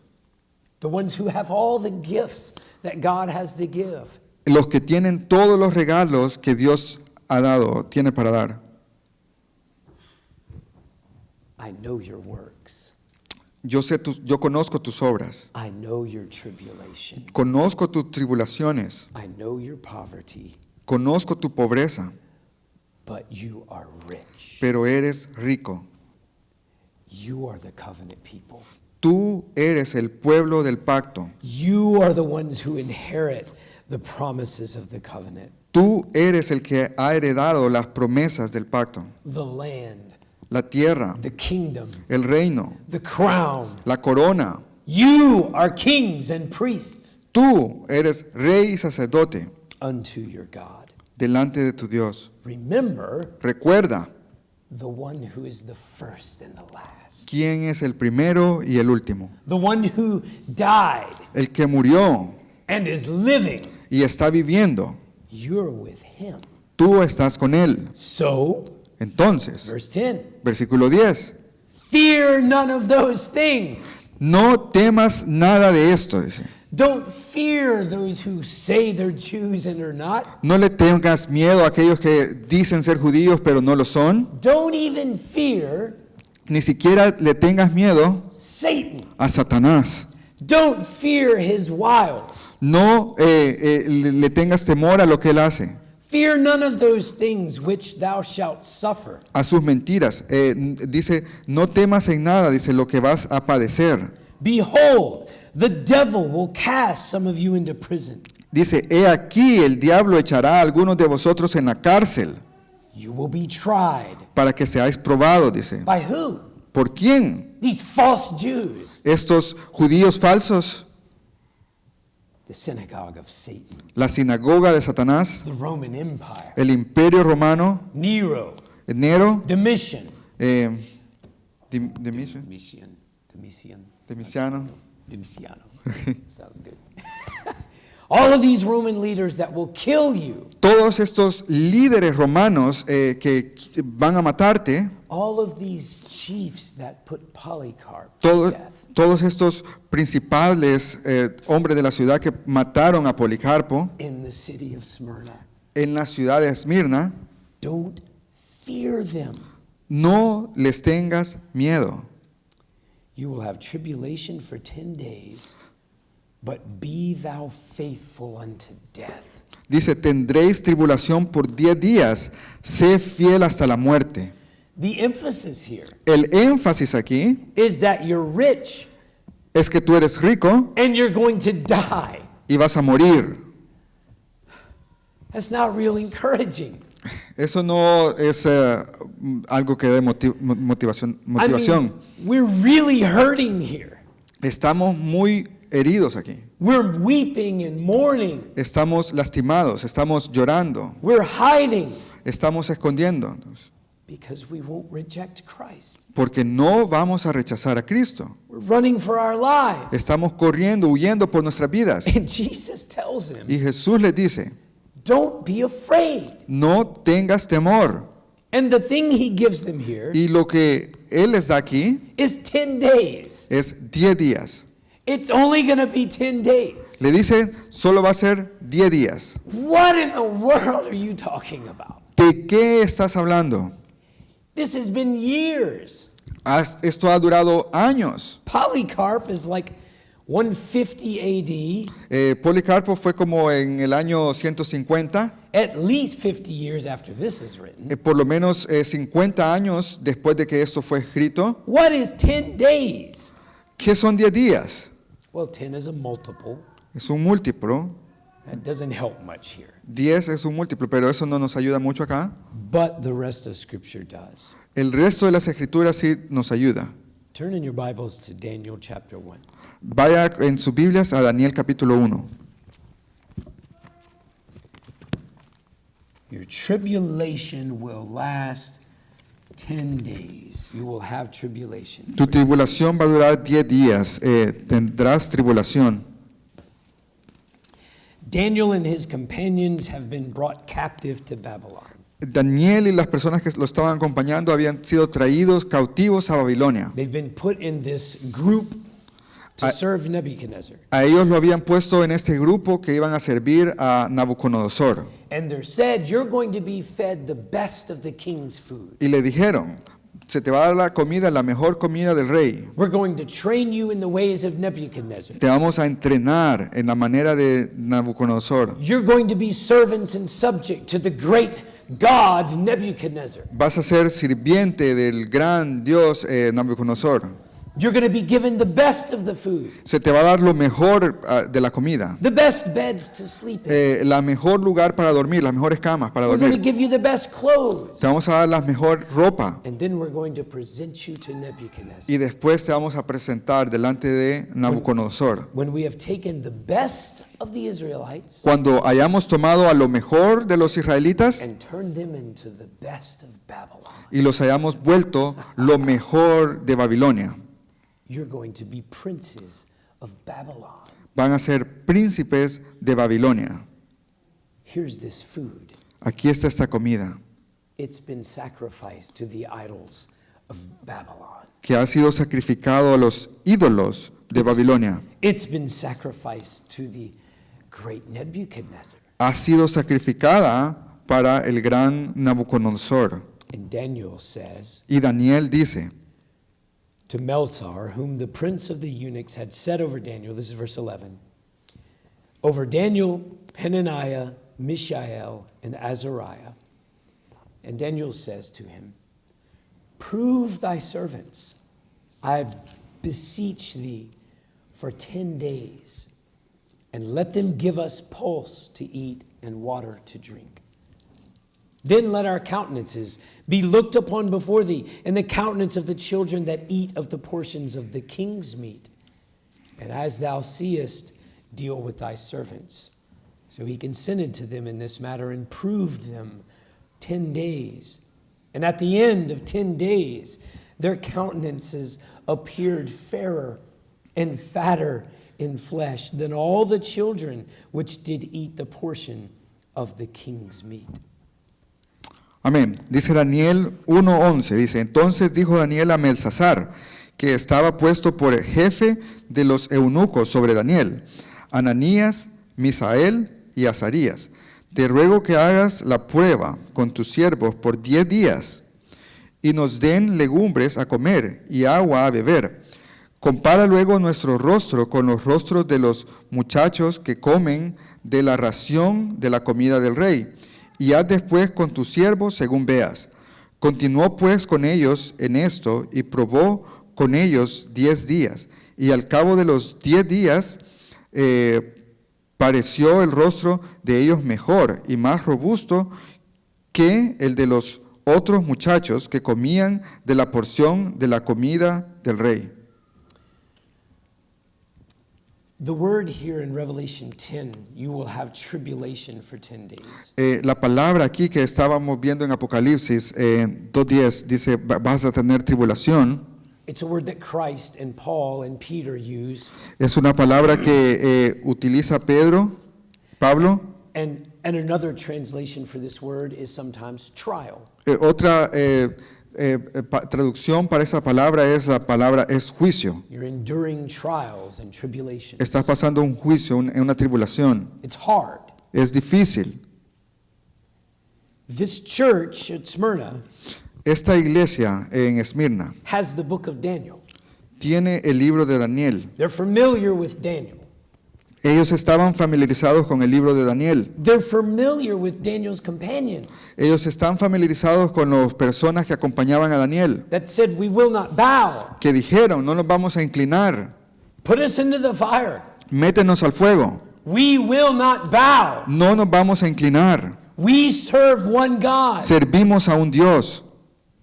the ones who have all the gifts that God has to give. los que tienen todos los regalos que Dios ha dado, tiene para dar. I know your works. Yo conozco tus obras, I know your tribulation. conozco tus tribulaciones, I know your poverty, conozco tu pobreza, but you are rich. pero eres rico. You are the covenant people. Tú eres el pueblo del pacto. You are the ones who inherit the promises of the covenant, Tú eres el que ha heredado las promesas del pacto. the land, La tierra, the kingdom, el reino, the crown. la corona. You are kings and priests Tú eres rey y sacerdote unto your God. delante de tu Dios. Remember Recuerda the one who is the first and the last, quién es el primero y el último. the one who died El que murió and is living. y está viviendo. You're with him. Tú estás con él. So, Entonces, verse 10, versículo 10. fear none of those things. No temas nada de esto, dice. Don't fear those who say they're Jews and are not. No le tengas miedo a aquellos que dicen ser judíos pero no lo son. Don't even fear Ni siquiera le tengas miedo Satan. a Satanás. Don't fear his wiles. No le tengas temor a lo que él hace, Fear none of those things which thou shalt suffer. a sus mentiras. Dice, no temas en nada, dice, lo que vas a padecer. Behold, the devil will cast some of you into prison. Dice, he aquí el diablo echará a algunos de vosotros en la cárcel You will be tried. para que seáis probados, dice. By who? ¿Por quién? These false Jews. Estos judíos falsos, The synagogue of Satan. la sinagoga de Satanás, The Roman Empire. el imperio romano, Nero. Nero, Domitian. Domiciano. Domitiano. Sounds good. All of these Roman leaders that will kill you. Todos estos líderes romanos que van a matarte, All of these chiefs that put Polycarp to todos, death. todos estos principales hombres de la ciudad que mataron a Policarpo In the city of Smyrna. en la ciudad de Esmirna, Don't fear them. no les tengas miedo. You will have tribulation for 10 days, but be thou faithful unto death. Dice, tendréis tribulación por 10 días, sé fiel hasta la muerte. The emphasis here El énfasis aquí is that you're rich es que tú eres rico and you're going to die. y vas a morir. That's not real encouraging. Eso no es algo que dé motivación. I mean, we're really hurting here. Estamos muy heridos aquí. We're weeping and mourning. Estamos lastimados, estamos llorando, We're hiding estamos escondiéndonos, because we won't reject Christ. porque no vamos a rechazar a Cristo. We're running for our lives. Estamos corriendo, huyendo por nuestras vidas. And Jesus tells him, Y Jesús les dice, don't be afraid. no tengas temor. And the thing he gives them here Y lo que Él les da aquí is 10 days. es 10 días. It's only going to be 10 days. Le dice, solo va a ser 10 días. What in the world are you talking about? ¿De qué estás hablando? This has been years. Esto ha durado años. Polycarp is like 150 AD, Policarpo fue como en el año 150, at least 50 years after this is written. por lo menos 50 años después de que esto fue escrito. What is 10 days? ¿Qué son 10 días? Well, 10 is a multiple. Es un múltiplo. That doesn't help much here. 10 es un múltiplo, pero eso no nos ayuda mucho acá. But the rest of Scripture does. El resto de las escrituras sí nos ayuda. Turn in your Bibles to Daniel chapter 1. Vaya en sus Biblias a Daniel capítulo 1. Your tribulation will last 10 days. You will have tribulation. Tu tribulación va a durar 10 días. Tendrás tribulación. Daniel and his companions have been brought captive to Babylon. Daniel y las personas que lo estaban acompañando habían sido traídos cautivos a Babilonia. They've been put in this group to I- serve Nebuchadnezzar. A ellos lo habían puesto en este grupo que iban a servir a Nabucodonosor. And they're said, you're going to be fed the best of the king's food. Y le dijeron, se te va a dar la comida, la mejor comida del rey. We're going to train you in the ways of Nebuchadnezzar. Te vamos a entrenar en la manera de Nabucodonosor. You're going to be servants and subject to the great God Nebuchadnezzar. Vas a ser sirviente del gran Dios Nabucodonosor. You're going to be given the best of the food, Se te va a dar lo mejor de la comida. the best beds to sleep in. La mejor lugar para dormir, las mejores camas para We're going to dormir. give you the best clothes. Te vamos a dar la mejor ropa. And then we're going to present you to Nebuchadnezzar. Y después te vamos a presentar delante de Nabucodonosor. When we have taken the best of the Israelites Cuando hayamos tomado a lo mejor de los israelitas and turned them into the best of Babylon, y los hayamos vuelto lo mejor de Babilonia, you're going to be princes of Babylon. van a ser príncipes de Babilonia. Here's this food. Aquí está esta comida It's been sacrificed to the idols of Babylon. que ha sido sacrificado a los ídolos de Babilonia. It's been sacrificed to the great Nebuchadnezzar. Ha sido sacrificada para el gran Nabucodonosor. And Daniel says Y Daniel dice, to Melzar, whom the prince of the eunuchs had set over Daniel, this is verse 11, over Daniel, Hananiah, Mishael, and Azariah. And Daniel says to him, prove thy servants, I beseech thee, for 10 days, and let them give us pulse to eat and water to drink. Then let our countenances be looked upon before thee, and the countenance of the children that eat of the portions of the king's meat. And as thou seest, deal with thy servants. So he consented to them in this matter and proved them 10 days. And at the end of 10 days, their countenances appeared fairer and fatter in flesh than all the children which did eat the portion of the king's meat. amén. Dice Daniel 1:11, dice, entonces dijo Daniel a Belsasar, que estaba puesto por jefe de los eunucos sobre Daniel, Ananías, Misael y Azarías, te ruego que hagas la prueba con tus siervos por 10 días y nos den legumbres a comer y agua a beber. Compara luego nuestro rostro con los rostros de los muchachos que comen de la ración de la comida del rey, y haz después con tus siervos según veas. Continuó pues con ellos en esto y probó con ellos 10 días. Y al cabo de los 10 días pareció el rostro de ellos mejor y más robusto que el de los otros muchachos que comían de la porción de la comida del rey. The word here in Revelation 10, you will have tribulation for 10 days. La palabra aquí que estábamos viendo en Apocalipsis 2:10 dice, vas a tener tribulación. It's a word that Christ and Paul and Peter use. Es una palabra que utiliza Pablo. And another translation for this word is sometimes trial. Otra traducción para esa palabra es juicio. You're enduring trials and tribulations. Estás pasando un juicio, una tribulación. It's hard. Es difícil. This church at Smyrna Esta iglesia en Esmirna has the book of Daniel. tiene el libro de Daniel. They're familiar with Daniel. Ellos estaban familiarizados con el libro de Daniel. They're familiar with Daniel's companions Ellos están familiarizados con las personas que acompañaban a Daniel, that said, we will not bow. que dijeron, no nos vamos a inclinar, Put us into the fire. métenos al fuego, We will not bow. no nos vamos a inclinar, We serve one God. servimos a un Dios.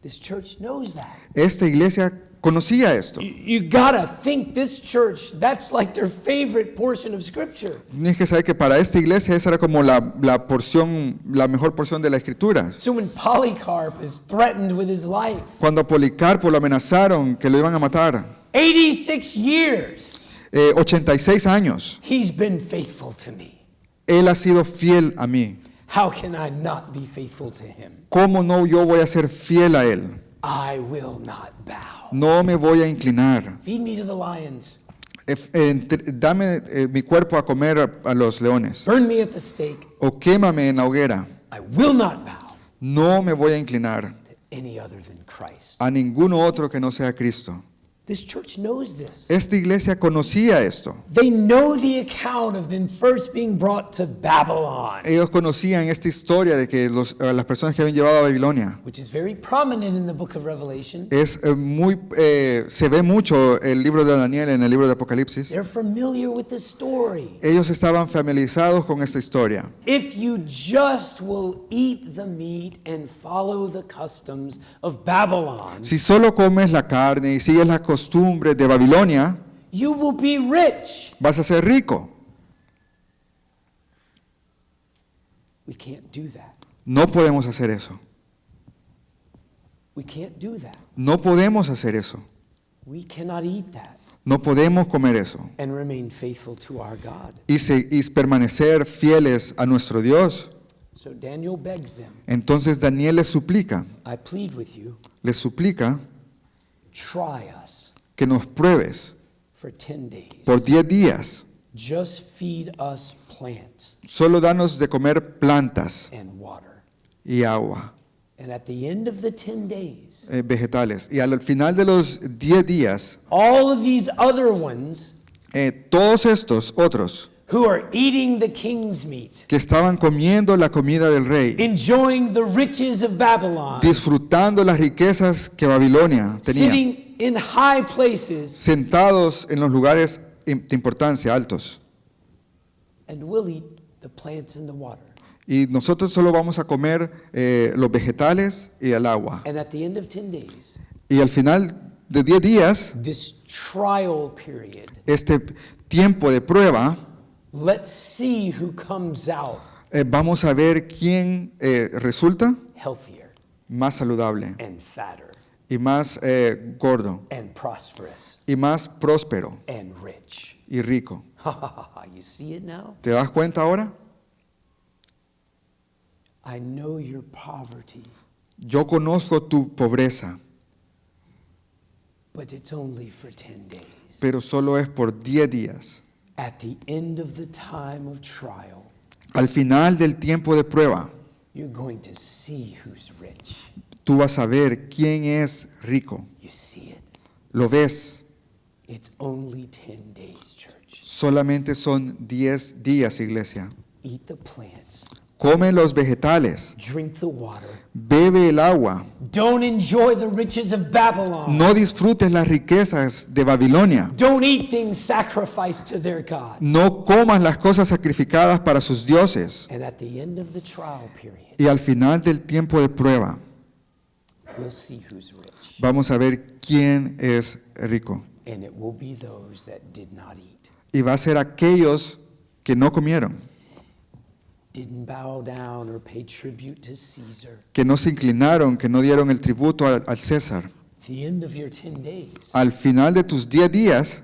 This church knows that. Esta iglesia conocía esto. You gotta think this church, that's like their favorite portion of Scripture. Tienes que saber que para esta iglesia esa era como la mejor porción de la Escritura. So when Polycarp is threatened with his life, Cuando a Policarpo lo amenazaron que lo iban a matar, 86 years, 86 años, he's been faithful to me. él ha sido fiel a mí. How can I not be faithful to him? ¿Cómo no yo voy a ser fiel a él? I will not bow. No me voy a inclinar. Feed me to the lions. Dame mi cuerpo a comer a los leones. Burn me at the stake. O quémame en la hoguera. I will not bow No me voy a inclinar to any other than Christ. a ninguno otro que no sea Cristo. This church knows this. Esta iglesia conocía esto. They know the account of them first being brought to Babylon, Ellos conocían esta historia de que las personas que habían llevado a Babilonia. which is very prominent in the book of Revelation. Se ve mucho el libro de Daniel en el libro de Apocalipsis. They're familiar with the story. Ellos estaban familiarizados con esta historia. If you just will eat the meat and follow the customs of Babylon, Si solo comes la carne y sigues las costumbres de Babilonia, you will be rich. vas a ser rico. We can't do that. No podemos hacer eso. We can't do that. No podemos hacer eso. We cannot eat that No podemos comer eso. and remain faithful to our God. Y permanecer fieles a nuestro Dios. So Daniel begs them, Entonces Daniel les suplica, I plead with you, try us que nos pruebes for 10 days. por 10 días. Just feed us plants Solo danos de comer plantas and water. y agua, And at the end of the 10 days, vegetales. Y al final de los 10 días, all of these other ones todos estos otros who are eating the king's meat, que estaban comiendo la comida del rey, enjoying the riches of Babylon, disfrutando las riquezas que Babilonia tenía, sitting in high places, sentados en los lugares de importancia altos. and we'll eat the plants and the water. Y nosotros solo vamos a comer los vegetales y el agua. And at the end of 10 days, Y al final de 10 días, this trial period, este tiempo de prueba, let's see who comes out vamos a ver quién resulta healthier más saludable and fatter y más gordo and prosperous y más próspero and rich. y rico. You see it now? ¿Te das cuenta ahora? I know your poverty, Yo conozco tu pobreza, but it's only for 10 days. pero solo es por 10 días. At the end of the time of trial, Al final del tiempo de prueba, you're going to see who's rich. tú vas a ver quién es rico. You see it? ¿Lo ves? It's only 10 days, church. Solamente son 10 días, iglesia. Eat the plants, Come los vegetales, drink the water. bebe el agua. Don't enjoy the riches of Babylon. No disfrutes las riquezas de Babilonia. Don't eat things sacrificed to their gods. No comas las cosas sacrificadas para sus dioses. And at the end of the trial period, Y al final del tiempo de prueba, we'll see who's rich. vamos a ver quién es rico. And it will be those that did not eat, Y va a ser aquellos que no comieron, didn't bow down or pay tribute to Caesar. que no se inclinaron, que no dieron el tributo al César. At the end of your 10 days, Al final de tus 10 días,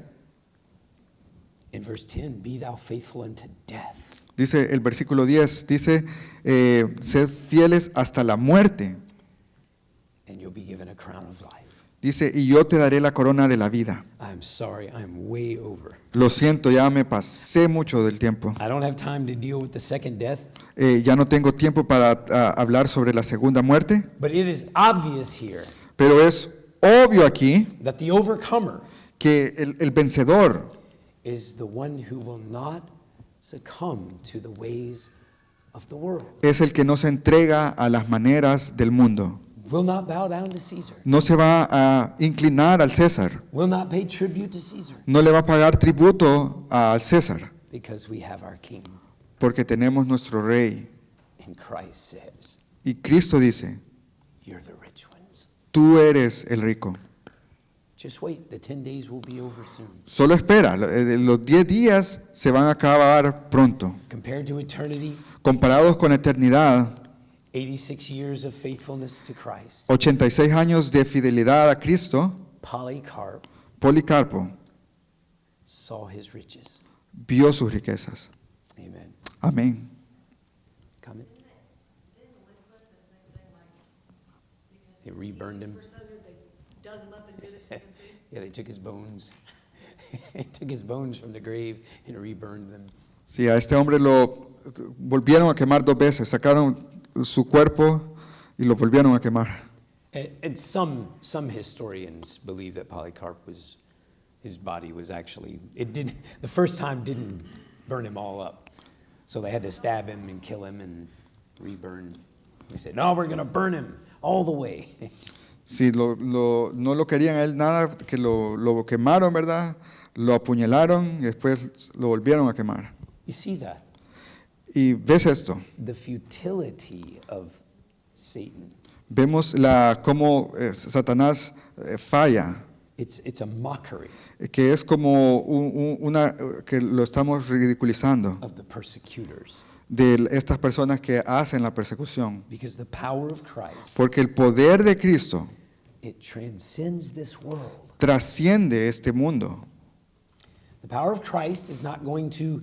in verse 10, be thou faithful unto death. dice el versículo 10, dice, sed fieles hasta la muerte. And you'll be given a crown of life. Dice, y yo te daré la corona de la vida. I'm sorry, I'm way over. Lo siento, ya me pasé mucho del tiempo. I don't have time to deal with the second death, Ya no tengo tiempo para hablar sobre la segunda muerte, but it is obvious here pero es obvio aquí that the overcomer que el vencedor is the one who will not succumb to the ways of the world, es el que no se entrega a las maneras del mundo. will not bow down to Caesar, No se va a inclinar al César, will not pay tribute to Caesar, no le va a pagar tributo al César, because we have our King. porque tenemos nuestro rey. And Christ says, Y Cristo dice, you're the rich ones. tú eres el rico. Just wait, the 10 days will be over soon. Solo espera, los 10 días se van a acabar pronto. Compared to eternity, Comparados con eternidad, 86 years of faithfulness to Christ. 86 años de fidelidad a Cristo, Polycarp Policarpo saw his riches. vio sus riquezas. Amen. Amén. Comment? They reburned him. Yeah, they took his bones. They took his bones from the grave and reburned them. Sí, a este hombre lo volvieron a quemar 2 veces, sacaron su cuerpo y lo volvieron a quemar. And some historians believe that Polycarp his body was actually, the first time didn't burn him all up. So they had to stab him and kill him and reburn. They said, no, we're going to burn him all the way. Sí, no lo querían a él nada, que lo quemaron, ¿verdad? Lo apuñalaron y después lo volvieron a quemar. You see that? Y ves esto, The futility of Satan. vemos cómo Satanás falla, It's a mockery que es como que lo estamos ridiculizando of the persecutors. de estas personas que hacen la persecución. Because the power of Christ, Porque el poder de Cristo it transcends this world. trasciende este mundo. The power of Christ is not going to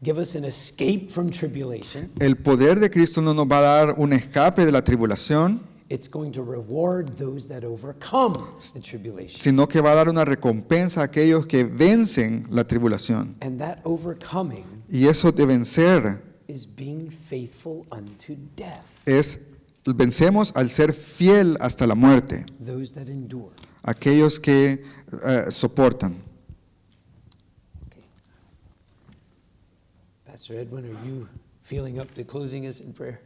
give us an escape from tribulation. El poder de Cristo no nos va a dar un escape de la tribulación, It's going to reward those that overcome the tribulation. sino que va a dar una recompensa a aquellos que vencen la tribulación. And that overcoming Y eso de vencer is being faithful unto death. vencemos al ser fiel hasta la muerte, Those that endure. aquellos que soportan. Okay. Pastor Edwin, are you feeling up to closing us in prayer?